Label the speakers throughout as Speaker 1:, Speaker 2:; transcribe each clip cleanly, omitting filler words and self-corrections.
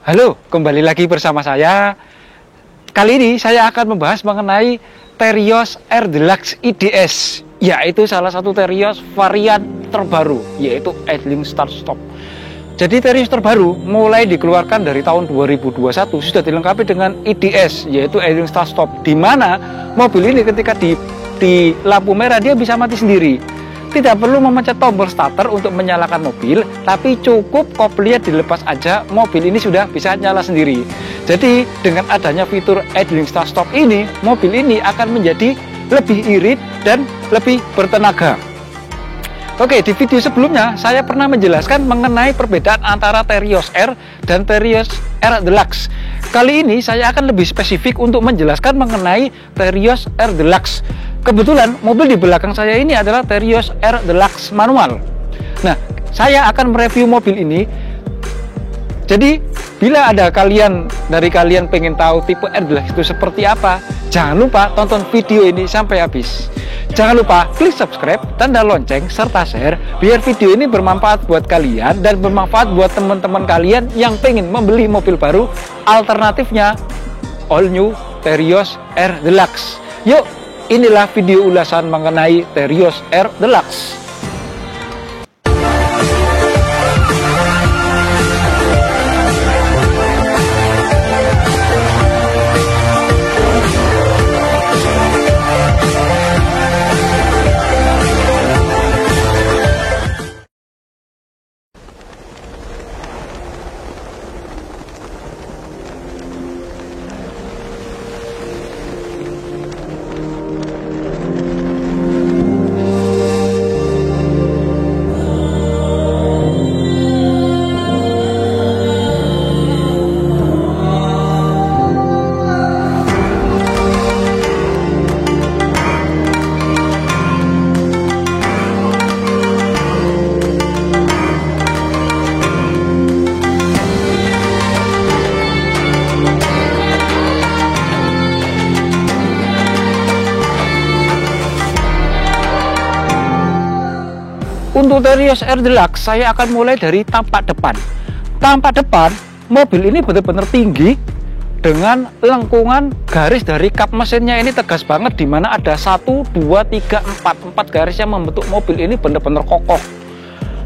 Speaker 1: Halo, kembali lagi bersama saya. Kali ini saya akan membahas mengenai Terios R Deluxe IDS, yaitu salah satu Terios varian terbaru, yaitu idling start stop. Jadi Terios terbaru mulai dikeluarkan dari tahun 2021 sudah dilengkapi dengan IDS, yaitu idling start stop, di mana mobil ini ketika di lampu merah dia bisa mati sendiri. Tidak perlu memencet tombol starter untuk menyalakan mobil, tapi cukup koplingnya dilepas aja, mobil ini sudah bisa nyala sendiri. Jadi dengan adanya fitur idling start stop ini, mobil ini akan menjadi lebih irit dan lebih bertenaga. Oke, di video sebelumnya saya pernah menjelaskan mengenai perbedaan antara Terios R dan Terios R Deluxe. Kali ini saya akan lebih spesifik untuk menjelaskan mengenai Terios R Deluxe. Kebetulan mobil di belakang saya ini adalah Terios R Deluxe manual. Nah, saya akan mereview mobil ini. Jadi, bila ada dari kalian pengen tahu tipe R Deluxe itu seperti apa, jangan lupa tonton video ini sampai habis. Jangan lupa klik subscribe, tanda lonceng, serta share, biar video ini bermanfaat buat kalian dan bermanfaat buat teman-teman kalian yang pengen membeli mobil baru, alternatifnya all new Terios R Deluxe. Yuk, inilah video ulasan mengenai Terios R Deluxe. Untuk Terios R Deluxe, saya akan mulai dari tampak depan. Tampak depan, mobil ini benar-benar tinggi dengan lengkungan garis dari kap mesinnya ini tegas banget, di mana ada 1, 2, 3, 4 garis yang membentuk mobil ini benar-benar kokoh.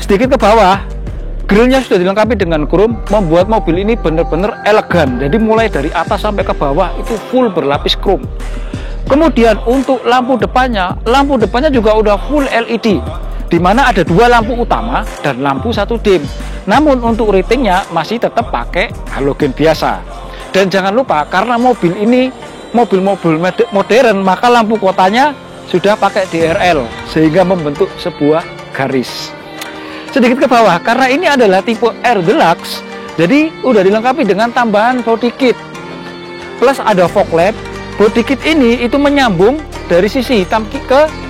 Speaker 1: Sedikit ke bawah, grillnya sudah dilengkapi dengan chrome, membuat mobil ini benar-benar elegan. Jadi mulai dari atas sampai ke bawah itu full berlapis chrome. Kemudian untuk lampu depannya juga udah full LED. Di mana ada 2 lampu utama dan lampu 1 dim. Namun untuk ratingnya masih tetap pakai halogen biasa. Dan jangan lupa, karena mobil ini mobil-mobil modern, maka lampu kotanya sudah pakai DRL sehingga membentuk sebuah garis. Sedikit ke bawah, karena ini adalah tipe R Deluxe, jadi udah dilengkapi dengan tambahan body kit. Plus ada fog lamp. Body kit ini itu menyambung dari sisi hitam ke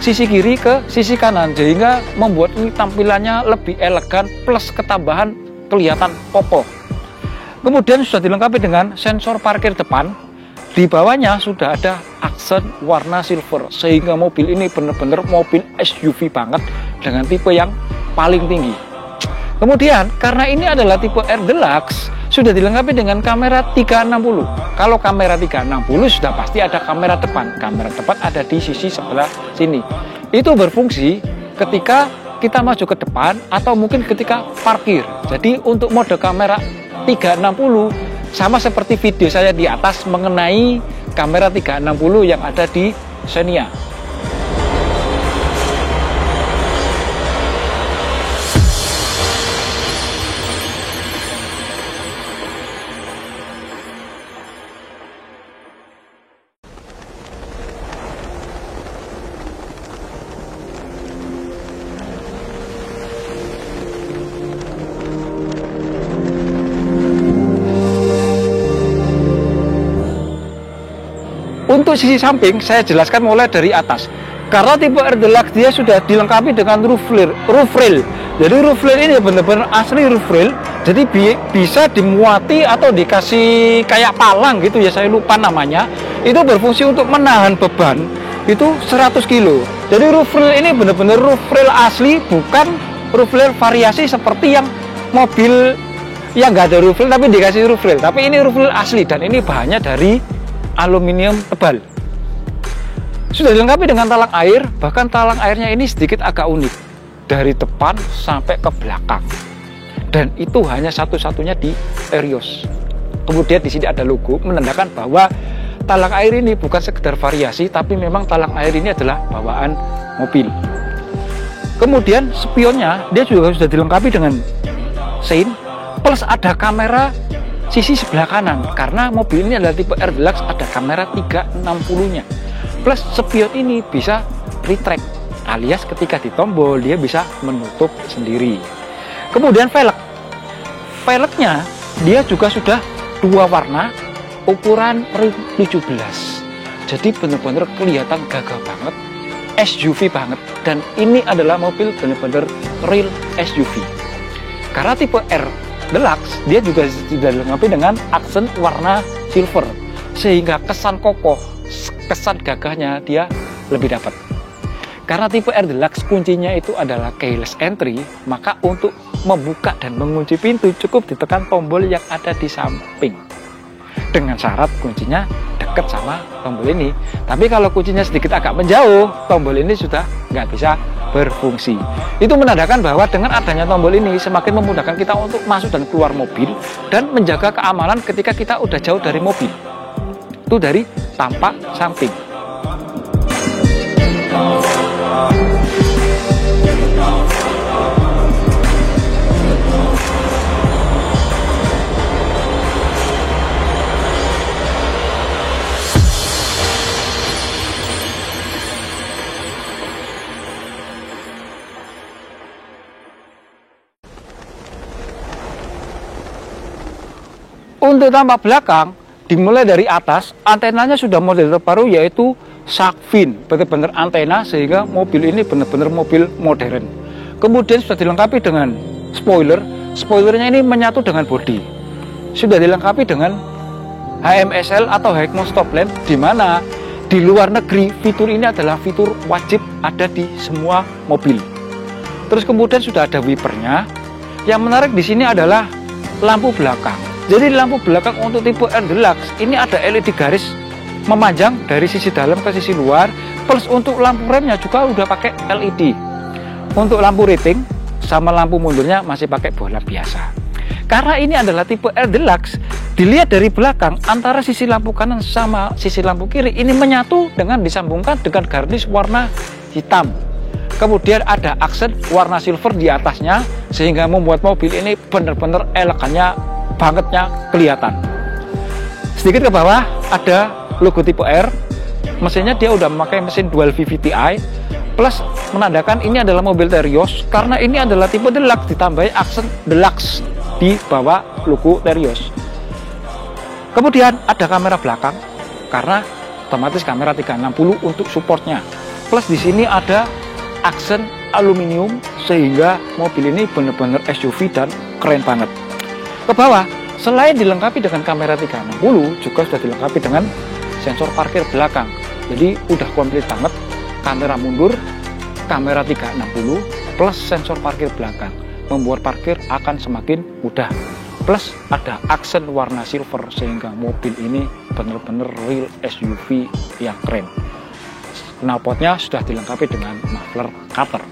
Speaker 1: sisi kiri ke sisi kanan, sehingga membuat ini tampilannya lebih elegan plus ketambahan kelihatan kokoh. Kemudian sudah dilengkapi dengan sensor parkir depan. Di bawahnya sudah ada aksen warna silver, sehingga mobil ini benar-benar mobil SUV banget dengan tipe yang paling tinggi. Kemudian karena ini adalah tipe R Deluxe, sudah dilengkapi dengan kamera 360. Kalau kamera 360 sudah pasti ada kamera depan. Kamera depan ada di sisi sebelah sini. Itu berfungsi ketika kita maju ke depan atau mungkin ketika parkir. Jadi untuk mode kamera 360 sama seperti video saya di atas mengenai kamera 360 yang ada di Xenia. Untuk sisi samping saya jelaskan mulai dari atas. Karena tipe R Deluxe dia sudah dilengkapi dengan roof rail. Jadi roof rail ini benar-benar asli roof rail. Jadi bisa dimuati atau dikasih kayak palang gitu ya, saya lupa namanya. Itu berfungsi untuk menahan beban itu 100 kilo. Jadi roof rail ini benar-benar roof rail asli, bukan roof rail variasi seperti yang mobil Ya nggak ada roof rail tapi dikasih roof rail. Tapi ini roof rail asli dan ini bahannya dari aluminium tebal. Sudah dilengkapi dengan talang air, bahkan talang airnya ini sedikit agak unik. Dari depan sampai ke belakang. Dan itu hanya satu-satunya di Terios. Kemudian di sini ada logo menandakan bahwa talang air ini bukan sekedar variasi, tapi memang talang air ini adalah bawaan mobil. Kemudian spionnya dia juga sudah dilengkapi dengan sein, plus ada kamera sisi sebelah kanan. Karena mobil ini adalah tipe R Deluxe, ada kamera 360-nya. Plus spion ini bisa retract, alias ketika ditombol dia bisa menutup sendiri. Kemudian velgnya dia juga sudah dua warna, ukuran rim 17. Jadi benar-benar kelihatan gagah banget, SUV banget. Dan ini adalah mobil benar-benar real SUV. Karena tipe R Deluxe dia juga sudah dilengkapi dengan aksen warna silver, sehingga kesan kokoh, kesan gagahnya dia lebih dapat. Karena tipe R Deluxe kuncinya itu adalah keyless entry, maka untuk membuka dan mengunci pintu cukup ditekan tombol yang ada di samping. Dengan syarat kuncinya dekat sama tombol ini. Tapi kalau kuncinya sedikit agak menjauh, tombol ini sudah nggak bisa berfungsi. Itu menandakan bahwa dengan adanya tombol ini semakin memudahkan kita untuk masuk dan keluar mobil dan menjaga keamanan ketika kita udah jauh dari mobil. Itu dari tampak samping. Untuk tampak belakang, dimulai dari atas, antenanya sudah model terbaru yaitu shark fin, benar-benar antena sehingga mobil ini benar-benar mobil modern. Kemudian sudah dilengkapi dengan spoilernya ini menyatu dengan bodi. Sudah dilengkapi dengan HMSL atau High Mount Stop Lamp, di mana di luar negeri fitur ini adalah fitur wajib ada di semua mobil. Terus kemudian sudah ada wipernya. Yang menarik di sini adalah lampu belakang. Jadi lampu belakang untuk tipe R Deluxe ini ada LED garis memanjang dari sisi dalam ke sisi luar, plus untuk lampu remnya juga udah pakai LED. Untuk lampu rating sama lampu mundurnya masih pakai bola biasa. Karena ini adalah tipe R Deluxe, dilihat dari belakang antara sisi lampu kanan sama sisi lampu kiri ini menyatu dengan disambungkan dengan garnish warna hitam. Kemudian ada aksen warna silver di atasnya sehingga membuat mobil ini benar-benar elegannya bangetnya kelihatan. Sedikit ke bawah ada logo tipe R. Mesinnya dia udah memakai mesin dual VVTi, plus menandakan ini adalah mobil Terios karena ini adalah tipe Deluxe ditambahi aksen Deluxe di bawah logo Terios. Kemudian ada kamera belakang karena otomatis kamera 360 untuk supportnya. Plus di sini ada aksen aluminium sehingga mobil ini benar-benar SUV dan keren banget. Ke bawah, selain dilengkapi dengan kamera 360, juga sudah dilengkapi dengan sensor parkir belakang. Jadi udah komplit banget, kamera mundur, kamera 360, plus sensor parkir belakang. Membuat parkir akan semakin mudah. Plus ada aksen warna silver sehingga mobil ini benar-benar real SUV yang keren. Knalpotnya sudah dilengkapi dengan muffler cutter.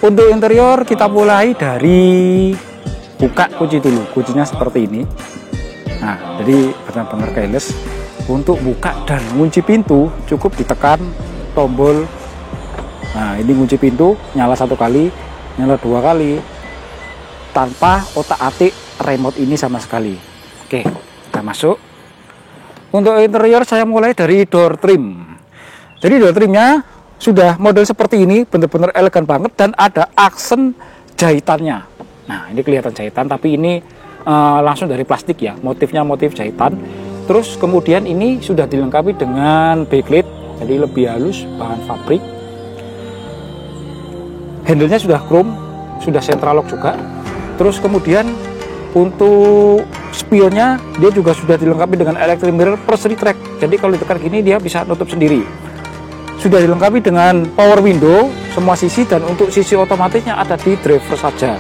Speaker 1: Untuk interior kita mulai dari buka kunci dulu. Kuncinya seperti ini. Nah, jadi benar-benar keyless. Untuk buka dan kunci pintu cukup ditekan tombol. Nah, ini kunci pintu nyala 1 kali, nyala 2 kali, tanpa otak-atik remote ini sama sekali. Oke, kita masuk. Untuk interior saya mulai dari door trim. Jadi door trimnya sudah model seperti ini, benar-benar elegan banget dan ada aksen jahitannya. Nah, ini kelihatan jahitan, tapi ini langsung dari plastik ya, motifnya motif jahitan. Terus kemudian ini sudah dilengkapi dengan backlight, jadi lebih halus, bahan fabrik. Handle-nya sudah chrome, sudah central lock juga. Terus kemudian untuk spionnya dia juga sudah dilengkapi dengan electric mirror plus retract, jadi kalau ditekan gini dia bisa nutup sendiri. Sudah dilengkapi dengan power window semua sisi, dan untuk sisi otomatisnya ada di driver saja.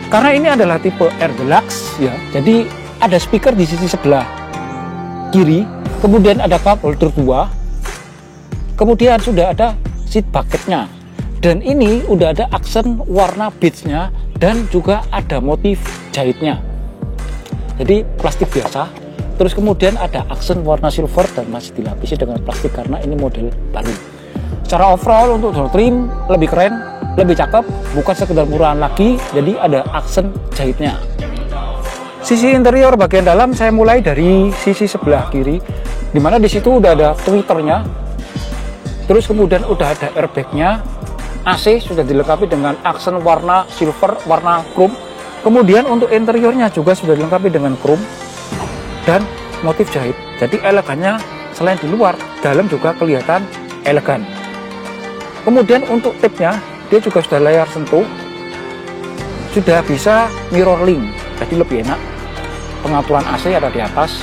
Speaker 1: Karena ini adalah tipe Air Deluxe ya, jadi ada speaker di sisi sebelah kiri, kemudian ada cup holder 2, kemudian sudah ada seat bucketnya, dan ini udah ada aksen warna beige-nya dan juga ada motif jahitnya. Jadi plastik biasa, terus kemudian ada aksen warna silver dan masih dilapisi dengan plastik karena ini model baru. Secara overall untuk door trim lebih keren, lebih cakep, bukan sekedar murahan lagi, jadi ada aksen jahitnya. Sisi interior bagian dalam saya mulai dari sisi sebelah kiri, dimana di situ udah ada tweeternya, terus kemudian udah ada airbagnya, AC sudah dilengkapi dengan aksen warna silver, warna chrome. Kemudian untuk interiornya juga sudah dilengkapi dengan chrome dan motif jahit. Jadi elegannya selain di luar, dalam juga kelihatan elegan. Kemudian untuk tipnya, dia juga sudah layar sentuh, sudah bisa mirroring, jadi lebih enak. Pengaturan AC ada di atas.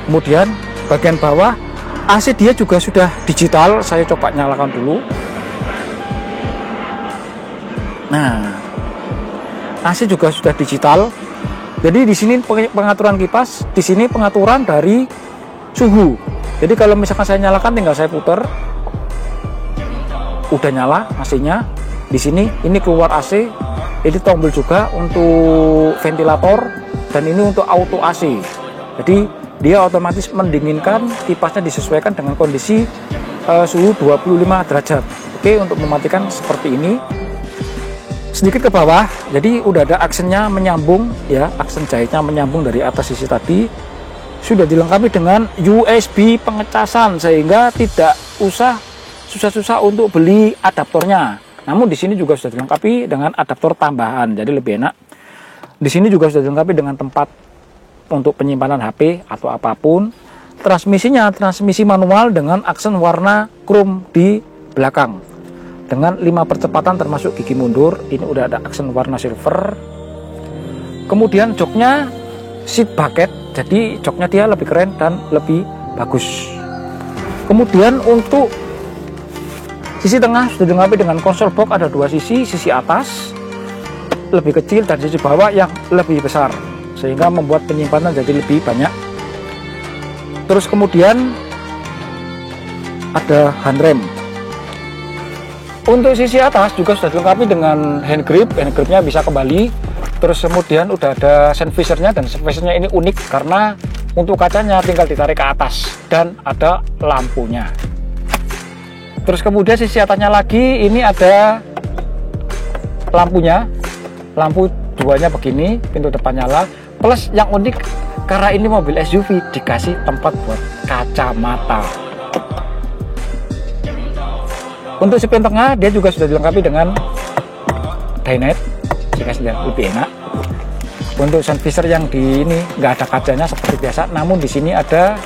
Speaker 1: Kemudian bagian bawah AC dia juga sudah digital. Saya coba nyalakan dulu. Nah, AC juga sudah digital. Jadi di sini pengaturan kipas, di sini pengaturan dari suhu. Jadi kalau misalkan saya nyalakan, tinggal saya putar, udah nyala AC-nya. Di sini ini keluar AC, ini tombol juga untuk ventilator, dan ini untuk auto AC. Jadi dia otomatis mendinginkan, kipasnya disesuaikan dengan kondisi suhu 25 derajat. Oke, untuk mematikan seperti ini. Sedikit ke bawah, jadi udah ada aksennya menyambung ya, aksen jahitnya menyambung dari atas sisi tadi. Sudah dilengkapi dengan USB pengecasan sehingga tidak usah susah-susah untuk beli adaptornya. Namun di sini juga sudah dilengkapi dengan adaptor tambahan, jadi lebih enak. Di sini juga sudah dilengkapi dengan tempat untuk penyimpanan HP atau apapun. Transmisinya transmisi manual dengan aksen warna chrome di belakang, dengan 5 percepatan termasuk gigi mundur. Ini udah ada aksen warna silver. Kemudian joknya seat bucket, jadi joknya dia lebih keren dan lebih bagus. Kemudian untuk sisi tengah sudah dilengkapi dengan konsol box, ada 2 sisi, sisi atas lebih kecil dan sisi bawah yang lebih besar, sehingga membuat penyimpanan jadi lebih banyak. Terus kemudian ada handrem. Untuk sisi atas juga sudah dilengkapi dengan hand gripnya bisa kembali. Terus kemudian udah ada sun visornya, dan sun visornya ini unik karena untuk kacanya tinggal ditarik ke atas dan ada lampunya. Terus kemudian sisi atasnya lagi ini ada lampunya, lampu duanya begini, pintu depan nyala. Plus yang unik karena ini mobil SUV dikasih tempat buat kacamata. Untuk spion tengah dia juga sudah dilengkapi dengan dinette, jika lihat lebih enak. Untuk sun visor yang di ini nggak ada kacanya seperti biasa, namun di sini ada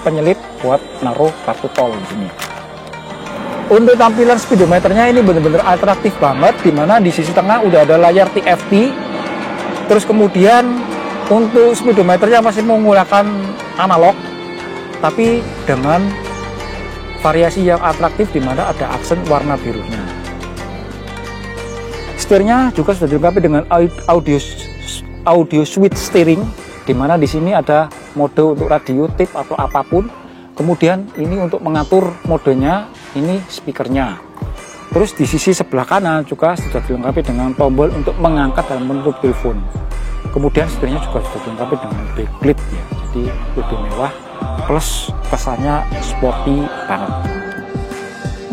Speaker 1: penyelip buat naruh kartu tol di sini. Untuk tampilan speedometernya ini benar-benar atraktif banget, dimana di sisi tengah udah ada layar TFT. Terus kemudian untuk speedometernya masih menggunakan analog, tapi dengan variasi yang atraktif, dimana ada aksen warna birunya. Setirnya juga sudah dilengkapi dengan audio switch steering, dimana di sini ada mode untuk radio, tip atau apapun. Kemudian ini untuk mengatur modenya, ini speakernya. Terus di sisi sebelah kanan juga sudah dilengkapi dengan tombol untuk mengangkat dan menutup telepon. Kemudian setirnya juga sudah dilengkapi dengan backlit ya, jadi lebih mewah. Plus kesannya sporty banget.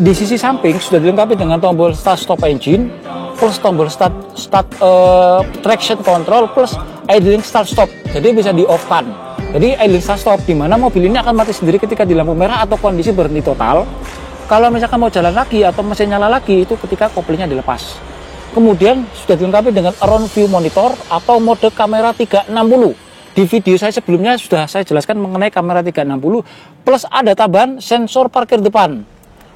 Speaker 1: Di sisi samping sudah dilengkapi dengan tombol start stop engine, plus tombol start traction control, plus idling start stop. Jadi bisa di off kan. Jadi idling start stop, dimana mobil ini akan mati sendiri ketika di lampu merah atau kondisi berhenti total. Kalau misalkan mau jalan lagi atau mesin nyala lagi, itu ketika koplingnya dilepas. Kemudian sudah dilengkapi dengan around view monitor atau mode kamera 360. Di video saya sebelumnya sudah saya jelaskan mengenai kamera 360, plus ada tambahan sensor parkir depan.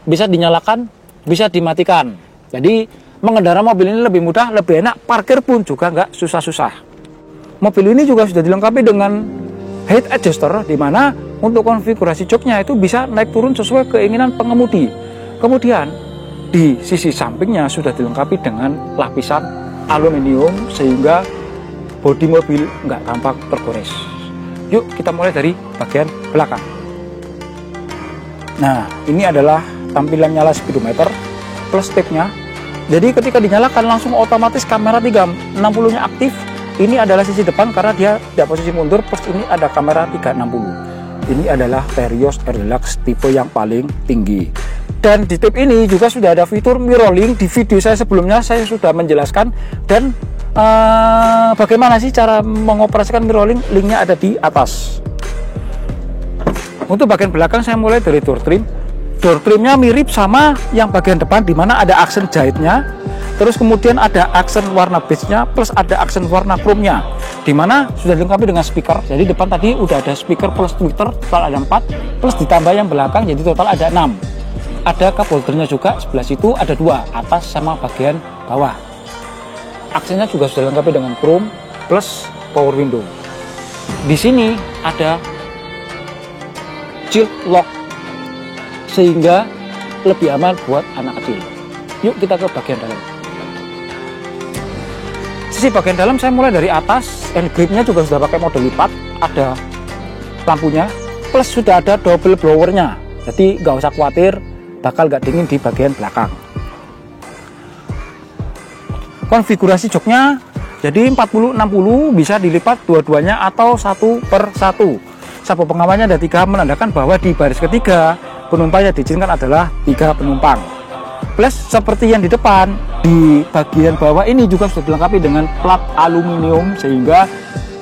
Speaker 1: Bisa dinyalakan, bisa dimatikan. Jadi mengendarai mobil ini lebih mudah, lebih enak, parkir pun juga nggak susah-susah. mobil ini juga sudah dilengkapi dengan height adjuster, di mana untuk konfigurasi joknya itu bisa naik turun sesuai keinginan pengemudi. Kemudian di sisi sampingnya sudah dilengkapi dengan lapisan aluminium sehingga bodi mobil nggak tampak tergores. Yuk kita mulai dari bagian belakang. Nah, ini adalah tampilan nyala speedometer plus tipnya. Jadi ketika dinyalakan langsung otomatis kamera 360-nya aktif. Ini adalah sisi depan karena dia tidak posisi mundur, plus ini ada kamera 360. Ini adalah Terios Air Deluxe tipe yang paling tinggi. Dan di tip ini juga sudah ada fitur mirroring. Di video saya sebelumnya saya sudah menjelaskan dan bagaimana sih cara mengoperasikan mirroring, linknya ada di atas. Untuk bagian belakang saya mulai dari door trim. Door trimnya mirip sama yang bagian depan, dimana ada aksen jahitnya, terus kemudian ada aksen warna beige-nya, plus ada aksen warna chrome-nya, dimana sudah dilengkapi dengan speaker. Jadi depan tadi udah ada speaker plus tweeter, total ada 4, plus ditambah yang belakang jadi total ada 6. Ada cup holdernya juga, sebelah situ ada 2, atas sama bagian bawah. Aksennya juga sudah dilengkapi dengan chrome plus power window. Di sini ada child lock sehingga lebih aman buat anak kecil. Yuk kita ke bagian dalam. Sisi bagian dalam saya mulai dari atas. Hand gripnya juga sudah pakai mode lipat, ada lampunya, plus sudah ada double blowernya. Jadi nggak usah khawatir bakal nggak dingin di bagian belakang. Konfigurasi joknya jadi 40-60, bisa dilipat dua-duanya atau 1/1. Sabuk pengamannya ada 3, menandakan bahwa di baris ketiga penumpang yang diizinkan adalah 3 penumpang. Plus seperti yang di depan, di bagian bawah ini juga sudah dilengkapi dengan plat aluminium sehingga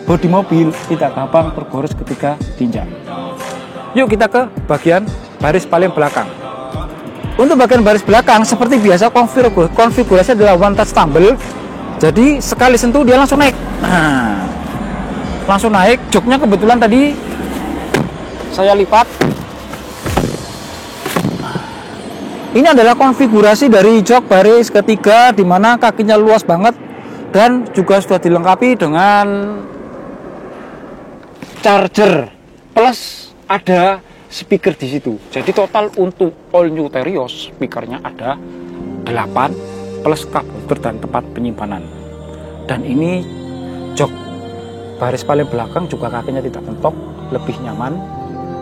Speaker 1: bodi mobil tidak gampang tergores ketika diinjak. Yuk kita ke bagian baris paling belakang. Untuk bagian baris belakang seperti biasa konfigurasi adalah one touch tumble. Jadi sekali sentuh dia langsung naik. Nah, langsung naik. Joknya kebetulan tadi saya lipat. Ini adalah konfigurasi dari jok baris ketiga, di mana kakinya luas banget dan juga sudah dilengkapi dengan charger plus ada speaker di situ. Jadi total untuk all new Terios speakernya ada 8 plus cup holder dan tempat penyimpanan. Dan ini jok baris paling belakang juga kakinya tidak mentok, lebih nyaman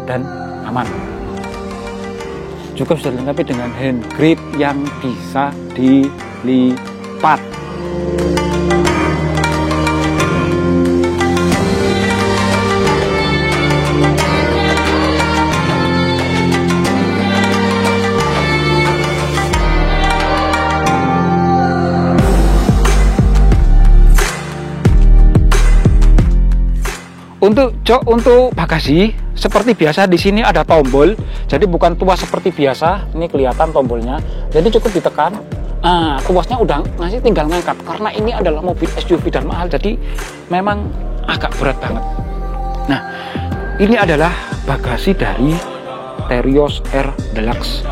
Speaker 1: dan aman. Juga sudah dilengkapi dengan hand grip yang bisa dilipat. Untuk bagasi seperti biasa di sini ada tombol, jadi bukan tuas seperti biasa. Ini kelihatan tombolnya, jadi cukup ditekan. Tuasnya udah ngasih, tinggal ngangkat karena ini adalah mobil SUV dan mahal, jadi memang agak berat banget. Nah, ini adalah bagasi dari Terios Air Deluxe,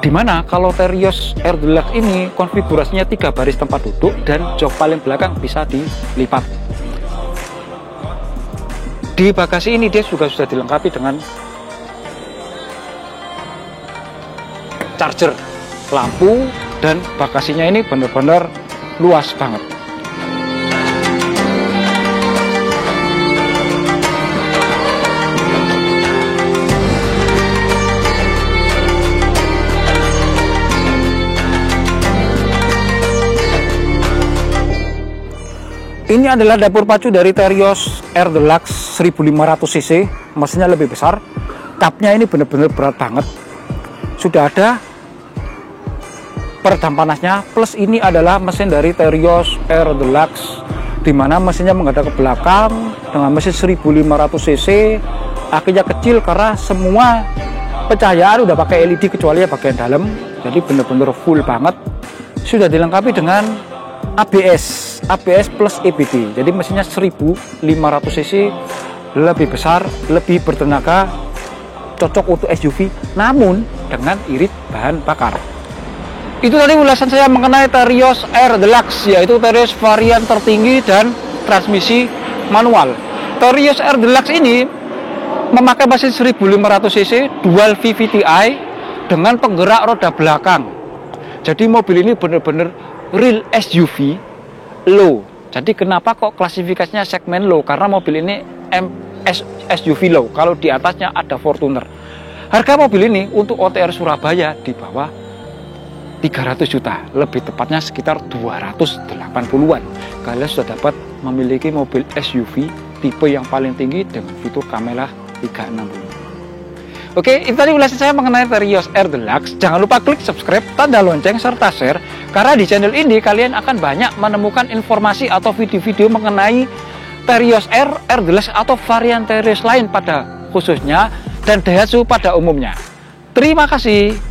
Speaker 1: dimana kalau Terios Air Deluxe ini konfigurasinya 3 baris tempat duduk dan jok paling belakang bisa dilipat. Di bagasi ini dia juga sudah dilengkapi dengan charger, lampu, dan bagasinya ini benar-benar luas banget. Ini adalah dapur pacu dari Terios Air Deluxe 1500 cc, mesinnya lebih besar. Kapnya ini benar-benar berat banget. Sudah ada peredam panasnya, plus ini adalah mesin dari Terios Air Deluxe, dimana mesinnya menghadap ke belakang dengan mesin 1500 cc. Akinya kecil karena semua pencahayaan udah pakai LED kecuali ya bagian dalam, jadi benar-benar full banget. Sudah dilengkapi dengan ABS plus EBD, jadi mesinnya 1500 cc, lebih besar, lebih bertenaga, cocok untuk SUV namun dengan irit bahan bakar. Itu tadi ulasan saya mengenai Terios Air Deluxe, yaitu Terios varian tertinggi dan transmisi manual. Terios R Deluxe ini memakai mesin 1500 cc dual VVTi dengan penggerak roda belakang. Jadi mobil ini benar-benar real SUV low. Jadi kenapa kok klasifikasinya segmen low? Karena mobil ini SUV low. Kalau di atasnya ada Fortuner. Harga mobil ini untuk OTR Surabaya di bawah 300 juta, lebih tepatnya sekitar 280-an. Kalian sudah dapat memiliki mobil SUV tipe yang paling tinggi dengan fitur kamera 360. Oke, itu tadi ulasan saya mengenai Terios R Deluxe. Jangan lupa klik subscribe, tanda lonceng, serta share, karena di channel ini kalian akan banyak menemukan informasi atau video-video mengenai Terios R Deluxe atau varian Terios lain pada khususnya dan Daihatsu pada umumnya. Terima kasih.